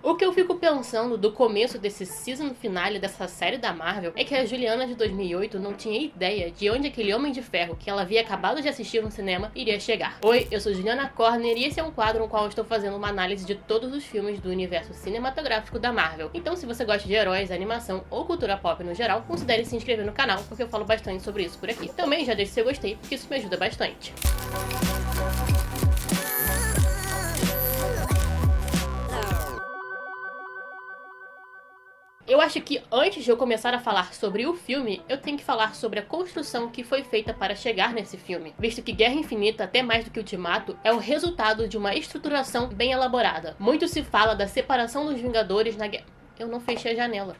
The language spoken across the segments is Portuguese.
O que eu fico pensando do começo desse season finale dessa série da Marvel é que a Juliana de 2008 não tinha ideia de onde aquele Homem de Ferro que ela havia acabado de assistir no cinema iria chegar. Oi, eu sou Juliana Corner e esse é um quadro no qual eu estou fazendo uma análise de todos os filmes do universo cinematográfico da Marvel. Então, se você gosta de heróis, animação ou cultura pop no geral, considere se inscrever no canal, porque eu falo bastante sobre isso por aqui. Também já deixe seu gostei, porque isso me ajuda bastante. Eu acho que antes de eu começar a falar sobre o filme, eu tenho que falar sobre a construção que foi feita para chegar nesse filme, visto que Guerra Infinita, até mais do que Ultimato, é o resultado de uma estruturação bem elaborada. Muito se fala da separação dos Vingadores na guerra... Eu não fechei a janela.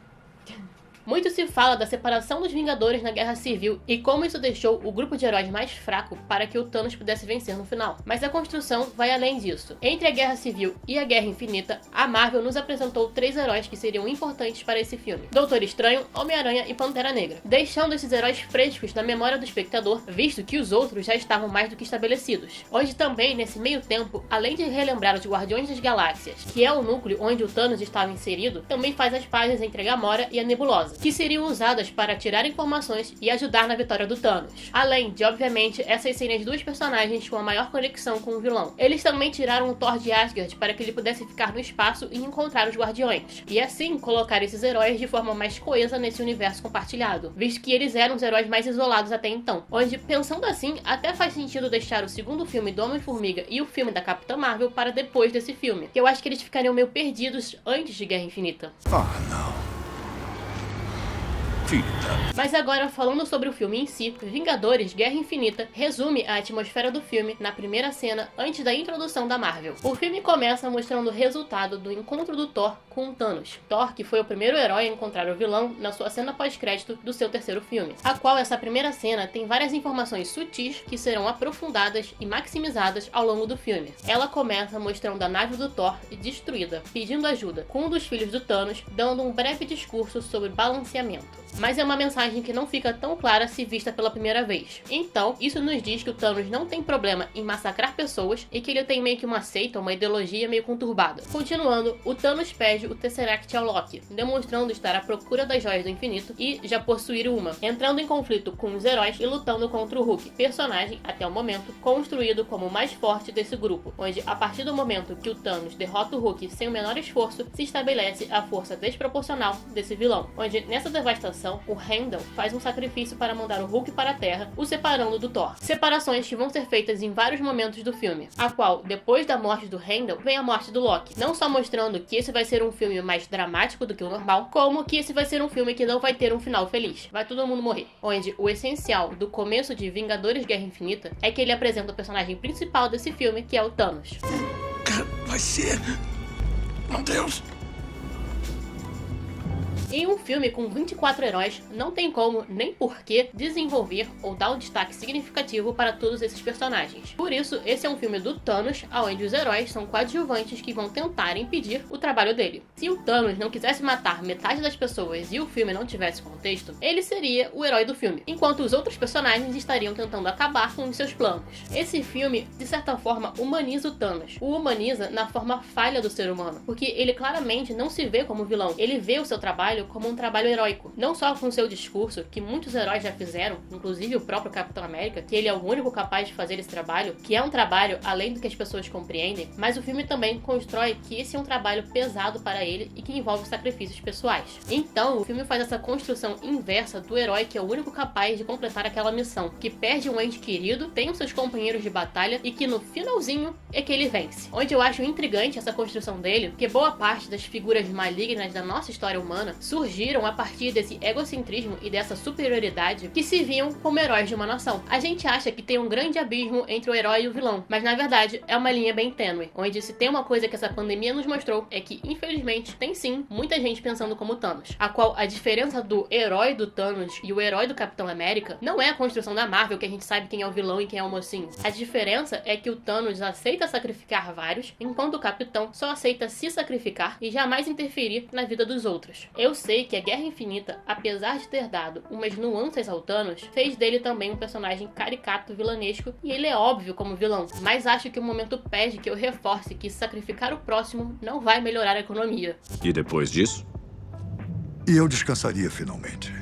Muito se fala da separação dos Vingadores na Guerra Civil e como isso deixou o grupo de heróis mais fraco para que o Thanos pudesse vencer no final. Mas a construção vai além disso. Entre a Guerra Civil e a Guerra Infinita, a Marvel nos apresentou 3 heróis que seriam importantes para esse filme: Doutor Estranho, Homem-Aranha e Pantera Negra, deixando esses heróis frescos na memória do espectador, visto que os outros já estavam mais do que estabelecidos. Onde também, nesse meio tempo, além de relembrar os Guardiões das Galáxias, que é o núcleo onde o Thanos estava inserido, também faz as pazes entre a Gamora e a Nebulosa, que seriam usadas para tirar informações e ajudar na vitória do Thanos. Além de, obviamente, essas serem as 2 personagens com a maior conexão com o vilão. Eles também tiraram o Thor de Asgard para que ele pudesse ficar no espaço e encontrar os Guardiões, e assim colocar esses heróis de forma mais coesa nesse universo compartilhado, visto que eles eram os heróis mais isolados até então. Onde, pensando assim, até faz sentido deixar o segundo filme do Homem-Formiga e o filme da Capitã Marvel para depois desse filme, que eu acho que eles ficariam meio perdidos antes de Guerra Infinita. Não. Mas agora, falando sobre o filme em si, Vingadores Guerra Infinita resume a atmosfera do filme na primeira cena antes da introdução da Marvel. O filme começa mostrando o resultado do encontro do Thor com o Thanos. Thor, que foi o primeiro herói a encontrar o vilão na sua cena pós-crédito do seu terceiro filme, a qual essa primeira cena tem várias informações sutis que serão aprofundadas e maximizadas ao longo do filme. Ela começa mostrando a nave do Thor destruída, pedindo ajuda, com um dos filhos do Thanos dando um breve discurso sobre balanceamento. Mas é uma mensagem que não fica tão clara se vista pela primeira vez. Então, isso nos diz que o Thanos não tem problema em massacrar pessoas e que ele tem meio que uma seita, uma ideologia meio conturbada. Continuando, o Thanos pede o Tesseract ao Loki, demonstrando estar à procura das Joias do Infinito e já possuir uma, entrando em conflito com os heróis e lutando contra o Hulk, personagem, até o momento, construído como o mais forte desse grupo, onde a partir do momento que o Thanos derrota o Hulk sem o menor esforço, se estabelece a força desproporcional desse vilão, onde nessa devastação o Heimdall faz um sacrifício para mandar o Hulk para a Terra, o separando do Thor. Separações que vão ser feitas em vários momentos do filme, a qual, depois da morte do Heimdall, vem a morte do Loki. Não só mostrando que esse vai ser um filme mais dramático do que o normal, como que esse vai ser um filme que não vai ter um final feliz. Vai todo mundo morrer. Onde o essencial do começo de Vingadores Guerra Infinita é que ele apresenta o personagem principal desse filme, que é o Thanos. Vai ser... Meu Deus... Em um filme com 24 heróis, não tem como, nem porquê, desenvolver ou dar um destaque significativo para todos esses personagens. Por isso, esse é um filme do Thanos, onde os heróis são coadjuvantes que vão tentar impedir o trabalho dele. Se o Thanos não quisesse matar metade das pessoas e o filme não tivesse contexto, ele seria o herói do filme, enquanto os outros personagens estariam tentando acabar com os seus planos. Esse filme, de certa forma, humaniza o Thanos. O humaniza na forma falha do ser humano, porque ele claramente não se vê como vilão, ele vê o seu trabalho como um trabalho heróico. Não só com seu discurso, que muitos heróis já fizeram, inclusive o próprio Capitão América, que ele é o único capaz de fazer esse trabalho, que é um trabalho além do que as pessoas compreendem, mas o filme também constrói que esse é um trabalho pesado para ele e que envolve sacrifícios pessoais. Então, o filme faz essa construção inversa do herói que é o único capaz de completar aquela missão, que perde um ente querido, tem os seus companheiros de batalha e que no finalzinho é que ele vence. Onde eu acho intrigante essa construção dele, porque boa parte das figuras malignas da nossa história humana surgiram a partir desse egocentrismo e dessa superioridade que se viam como heróis de uma nação. A gente acha que tem um grande abismo entre o herói e o vilão, mas na verdade é uma linha bem tênue, onde se tem uma coisa que essa pandemia nos mostrou é que, infelizmente, tem sim muita gente pensando como Thanos, a qual a diferença do herói do Thanos e o herói do Capitão América não é a construção da Marvel, que a gente sabe quem é o vilão e quem é o mocinho. A diferença é que o Thanos aceita sacrificar vários, enquanto o Capitão só aceita se sacrificar e jamais interferir na vida dos outros. Eu sei que a Guerra Infinita, apesar de ter dado umas nuances ao Thanos, fez dele também um personagem caricato vilanesco e ele é óbvio como vilão, mas acho que o momento pede que eu reforce que sacrificar o próximo não vai melhorar a economia. E depois disso? E eu descansaria finalmente.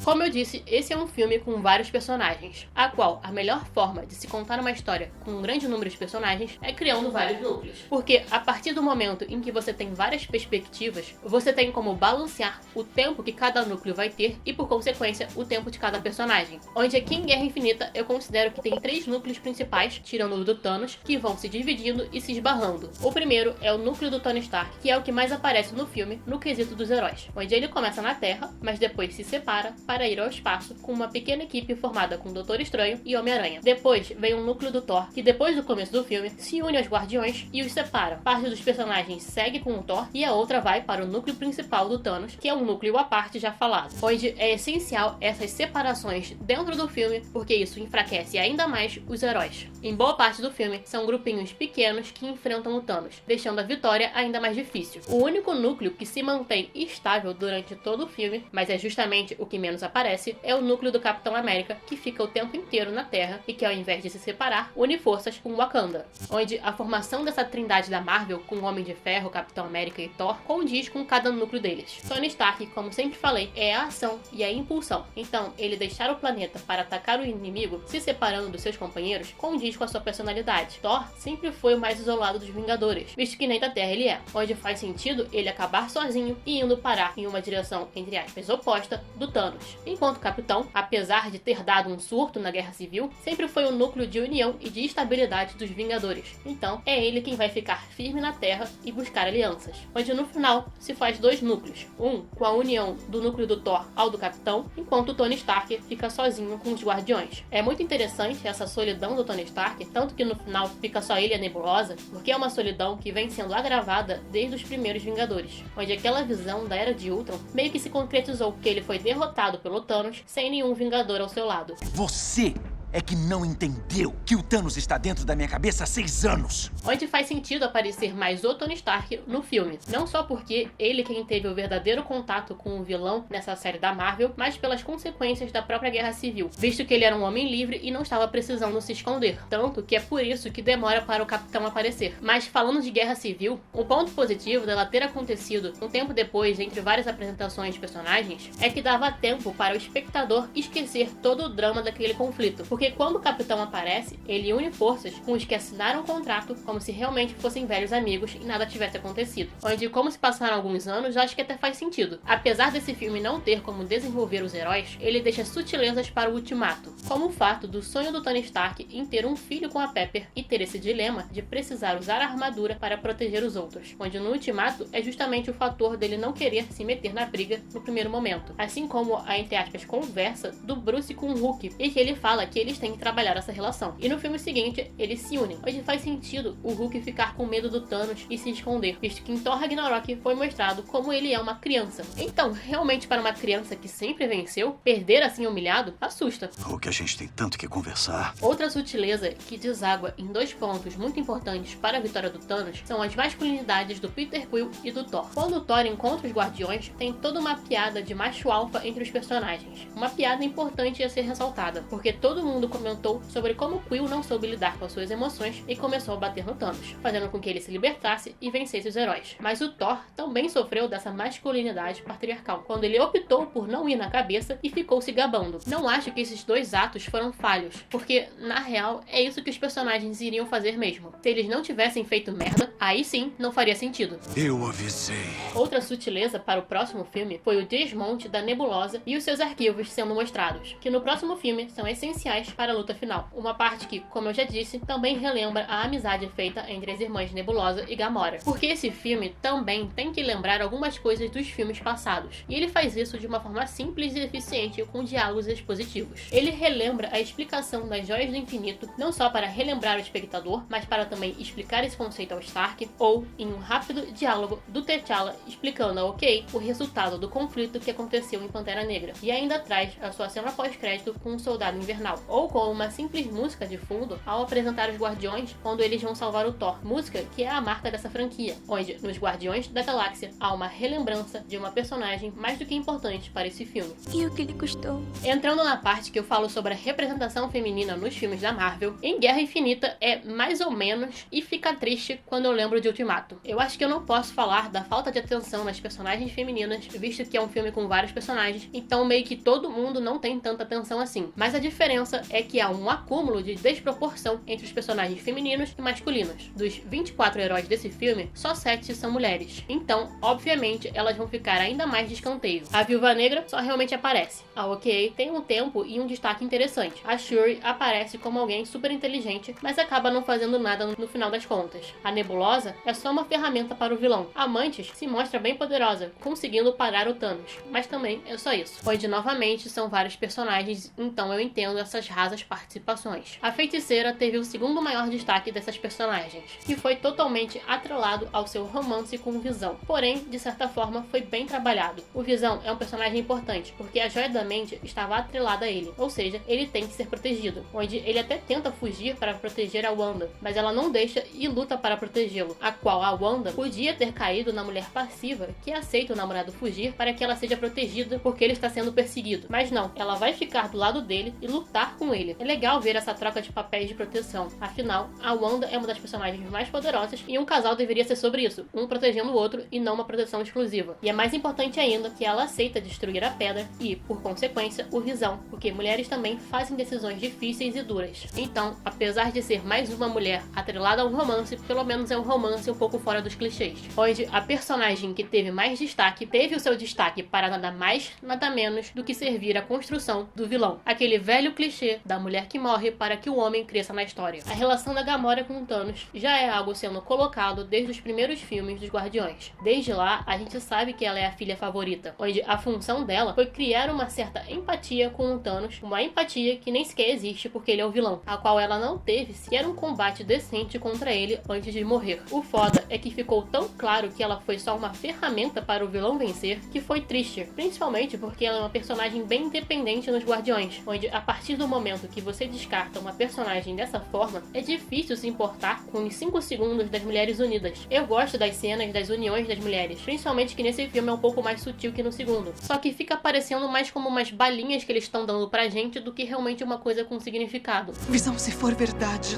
Como eu disse, esse é um filme com vários personagens, a qual a melhor forma de se contar uma história com um grande número de personagens é criando vários núcleos. Porque a partir do momento em que você tem várias perspectivas, você tem como balancear o tempo que cada núcleo vai ter e, por consequência, o tempo de cada personagem. Onde aqui em Guerra Infinita eu considero que tem 3 núcleos principais, tirando o do Thanos, que vão se dividindo e se esbarrando. O primeiro é o núcleo do Tony Stark, que é o que mais aparece no filme, no quesito dos heróis, onde ele começa na Terra, mas depois se separa para ir ao espaço com uma pequena equipe formada com Doutor Estranho e Homem-Aranha. Depois vem um núcleo do Thor, que depois do começo do filme se une aos Guardiões e os separa. Parte dos personagens segue com o Thor e a outra vai para o núcleo principal do Thanos, que é um núcleo à parte já falado, onde é essencial essas separações dentro do filme, porque isso enfraquece ainda mais os heróis. Em boa parte do filme, são grupinhos pequenos que enfrentam o Thanos, deixando a vitória ainda mais difícil. O único núcleo que se mantém estável durante todo o filme, mas é justamente o que menos aparece, é o núcleo do Capitão América, que fica o tempo inteiro na Terra e que, ao invés de se separar, une forças com Wakanda, onde a formação dessa trindade da Marvel, com o Homem de Ferro, Capitão América e Thor, condiz com cada núcleo deles. Tony Stark, como sempre falei, é a ação e a impulsão, então ele deixar o planeta para atacar o inimigo, se separando dos seus companheiros, condiz com a sua personalidade. Thor sempre foi o mais isolado dos Vingadores, visto que nem da Terra ele é, onde faz sentido ele acabar sozinho e indo parar em uma direção, entre aspas, oposta do Thanos. Enquanto Capitão, apesar de ter dado um surto na Guerra Civil, sempre foi o núcleo de união e de estabilidade dos Vingadores. Então, é ele quem vai ficar firme na Terra e buscar alianças. Onde no final se faz 2 núcleos. Um com a união do núcleo do Thor ao do Capitão, enquanto o Tony Stark fica sozinho com os Guardiões. É muito interessante essa solidão do Tony Stark, tanto que no final fica só ele e a Nebulosa, porque é uma solidão que vem sendo agravada desde os primeiros Vingadores, onde aquela visão da Era de Ultron meio que se concretizou, porque ele foi derrotado pelo Thanos sem nenhum Vingador ao seu lado. Você é que não entendeu que o Thanos está dentro da minha cabeça há 6 anos. Onde faz sentido aparecer mais o Tony Stark no filme. Não só porque ele quem teve o verdadeiro contato com o vilão nessa série da Marvel, mas pelas consequências da própria Guerra Civil, visto que ele era um homem livre e não estava precisando se esconder. Tanto que é por isso que demora para o Capitão aparecer. Mas falando de Guerra Civil, o ponto positivo dela ter acontecido um tempo depois, entre várias apresentações de personagens, é que dava tempo para o espectador esquecer todo o drama daquele conflito. Porque quando o Capitão aparece, ele une forças com os que assinaram o contrato como se realmente fossem velhos amigos e nada tivesse acontecido. Onde, como se passaram alguns anos, acho que até faz sentido. Apesar desse filme não ter como desenvolver os heróis, ele deixa sutilezas para o Ultimato, como o fato do sonho do Tony Stark em ter um filho com a Pepper e ter esse dilema de precisar usar a armadura para proteger os outros. Onde no Ultimato é justamente o fator dele não querer se meter na briga no primeiro momento. Assim como a, entre aspas, conversa do Bruce com o Hulk, e que ele fala que eles têm que trabalhar essa relação. E no filme seguinte, eles se unem, onde faz sentido o Hulk ficar com medo do Thanos e se esconder, visto que em Thor Ragnarok foi mostrado como ele é uma criança. Então, realmente para uma criança que sempre venceu, perder assim humilhado, assusta. O que a gente tem tanto que conversar. Outra sutileza que deságua em 2 pontos muito importantes para a vitória do Thanos são as masculinidades do Peter Quill e do Thor. Quando o Thor encontra os Guardiões, tem toda uma piada de macho alfa entre os personagens. Uma piada importante a ser ressaltada, porque todo mundo comentou sobre como Quill não soube lidar com as suas emoções e começou a bater no Thanos, fazendo com que ele se libertasse e vencesse os heróis. Mas o Thor também sofreu dessa masculinidade patriarcal, quando ele optou por não ir na cabeça e ficou se gabando. Não acho que esses 2 atos foram falhos, porque, na real, é isso que os personagens iriam fazer mesmo. Se eles não tivessem feito merda, aí sim não faria sentido. Eu avisei. Outra sutileza para o próximo filme foi o desmonte da Nebulosa e os seus arquivos sendo mostrados, que no próximo filme são essenciais para a luta final. Uma parte que, como eu já disse, também relembra a amizade feita entre as irmãs Nebulosa e Gamora. Porque esse filme também tem que lembrar algumas coisas dos filmes passados, e ele faz isso de uma forma simples e eficiente com diálogos expositivos. Ele relembra a explicação das Joias do Infinito, não só para relembrar o espectador, mas para também explicar esse conceito ao Stark, ou em um rápido diálogo do T'Challa explicando ao OK o resultado do conflito que aconteceu em Pantera Negra, e ainda traz a sua cena pós-crédito com o Soldado Invernal, ou com uma simples música de fundo ao apresentar os Guardiões quando eles vão salvar o Thor, música que é a marca dessa franquia, onde nos Guardiões da Galáxia há uma relembrança de uma personagem mais do que importante para esse filme. E o que lhe custou? Entrando na parte que eu falo sobre a representação feminina nos filmes da Marvel, em Guerra Infinita é mais ou menos e fica triste quando eu lembro de Ultimato. Eu acho que eu não posso falar da falta de atenção nas personagens femininas, visto que é um filme com vários personagens, então meio que todo mundo não tem tanta atenção assim. Mas a diferença é que há um acúmulo de desproporção entre os personagens femininos e masculinos. Dos 24 heróis desse filme, só 7 são mulheres. Então, obviamente, elas vão ficar ainda mais de escanteio. A Viúva Negra só realmente aparece. A OK tem um tempo e um destaque interessante. A Shuri aparece como alguém super inteligente, mas acaba não fazendo nada no final das contas. A Nebulosa é só uma ferramenta para o vilão. A Mantis se mostra bem poderosa, conseguindo parar o Thanos, mas também é só isso. Onde novamente são vários personagens, então eu entendo essas rasas participações. A Feiticeira teve o segundo maior destaque dessas personagens, que foi totalmente atrelado ao seu romance com o Visão. Porém, de certa forma, foi bem trabalhado. O Visão é um personagem importante, porque a Joia da Mente estava atrelada a ele, ou seja, ele tem que ser protegido, onde ele até tenta fugir para proteger a Wanda, mas ela não deixa e luta para protegê-lo, a qual a Wanda podia ter caído na mulher passiva que aceita o namorado fugir para que ela seja protegida porque ele está sendo perseguido. Mas não, ela vai ficar do lado dele e lutar com ele. É legal ver essa troca de papéis de proteção. Afinal, a Wanda é uma das personagens mais poderosas e um casal deveria ser sobre isso, um protegendo o outro e não uma proteção exclusiva. E é mais importante ainda que ela aceita destruir a pedra e, por consequência, o Visão, porque mulheres também fazem decisões difíceis e duras. Então, apesar de ser mais uma mulher atrelada a um romance, pelo menos é um romance um pouco fora dos clichês, onde a personagem que teve mais destaque teve o seu destaque para nada mais, nada menos do que servir à construção do vilão. Aquele velho clichê da mulher que morre para que o homem cresça na história. A relação da Gamora com Thanos já é algo sendo colocado desde os primeiros filmes dos Guardiões. Desde lá, a gente sabe que ela é a filha favorita, onde a função dela foi criar uma certa empatia com o Thanos, uma empatia que nem sequer existe porque ele é o vilão, a qual ela não teve sequer um combate decente contra ele antes de morrer. O foda é que ficou tão claro que ela foi só uma ferramenta para o vilão vencer, que foi triste, principalmente porque ela é uma personagem bem independente nos Guardiões, onde a partir do momento que você descarta uma personagem dessa forma, é difícil se importar com os 5 segundos das mulheres unidas. Eu gosto das cenas das uniões das mulheres, principalmente que nesse filme é um pouco mais sutil que no segundo, só que fica parecendo mais como umas balinhas que eles estão dando pra gente do que realmente uma coisa com significado. Visão, se for verdade,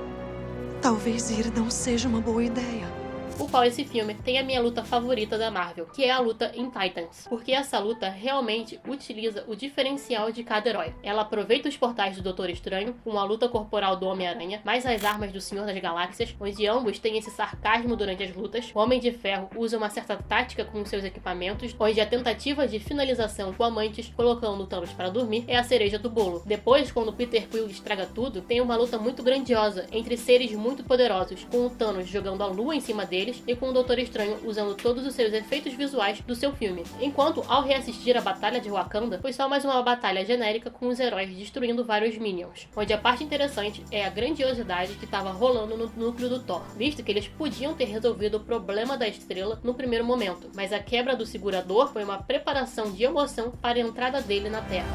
talvez ir não seja uma boa ideia. O qual esse filme tem a minha luta favorita da Marvel, que é a luta em Titans, porque essa luta realmente utiliza o diferencial de cada herói. Ela aproveita os portais do Doutor Estranho, com a luta corporal do Homem-Aranha, mais as armas do Senhor das Galáxias, onde ambos têm esse sarcasmo durante as lutas. O Homem de Ferro usa uma certa tática com seus equipamentos, onde a tentativa de finalização com a Mantis, colocando o Thanos para dormir, é a cereja do bolo. Depois, quando Peter Quill estraga tudo, tem uma luta muito grandiosa entre seres muito poderosos, com o Thanos jogando a lua em cima dele e com o Doutor Estranho usando todos os seus efeitos visuais do seu filme. Enquanto, ao reassistir a Batalha de Wakanda, foi só mais uma batalha genérica com os heróis destruindo vários Minions, onde a parte interessante é a grandiosidade que estava rolando no núcleo do Thor, visto que eles podiam ter resolvido o problema da estrela no primeiro momento, mas a quebra do segurador foi uma preparação de emoção para a entrada dele na Terra.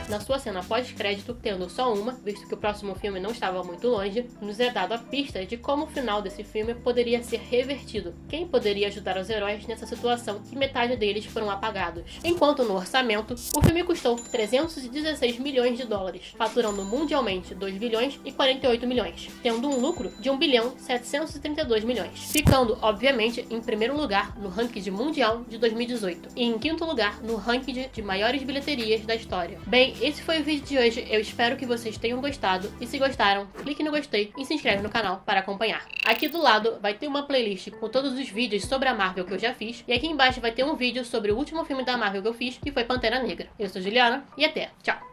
Na sua cena pós-crédito, tendo só uma, visto que o próximo filme não estava muito longe, nos é dado a pista de como o final desse filme poderia ser revertido. Quem poderia ajudar os heróis nessa situação que metade deles foram apagados. Enquanto no orçamento, o filme custou 316 milhões de dólares, faturando mundialmente 2 bilhões e 48 milhões, tendo um lucro de 1 bilhão 732 milhões, ficando, obviamente, em primeiro lugar no ranking mundial de 2018 e em quinto lugar no ranking de maiores bilheterias da história. Bem, esse foi o vídeo de hoje, eu espero que vocês tenham gostado, e se gostaram, clique no gostei e se inscreve no canal para acompanhar. Aqui do lado vai ter uma playlist com todos os vídeos sobre a Marvel que eu já fiz, e aqui embaixo vai ter um vídeo sobre o último filme da Marvel que eu fiz, que foi Pantera Negra. Eu sou Juliana, e até, tchau!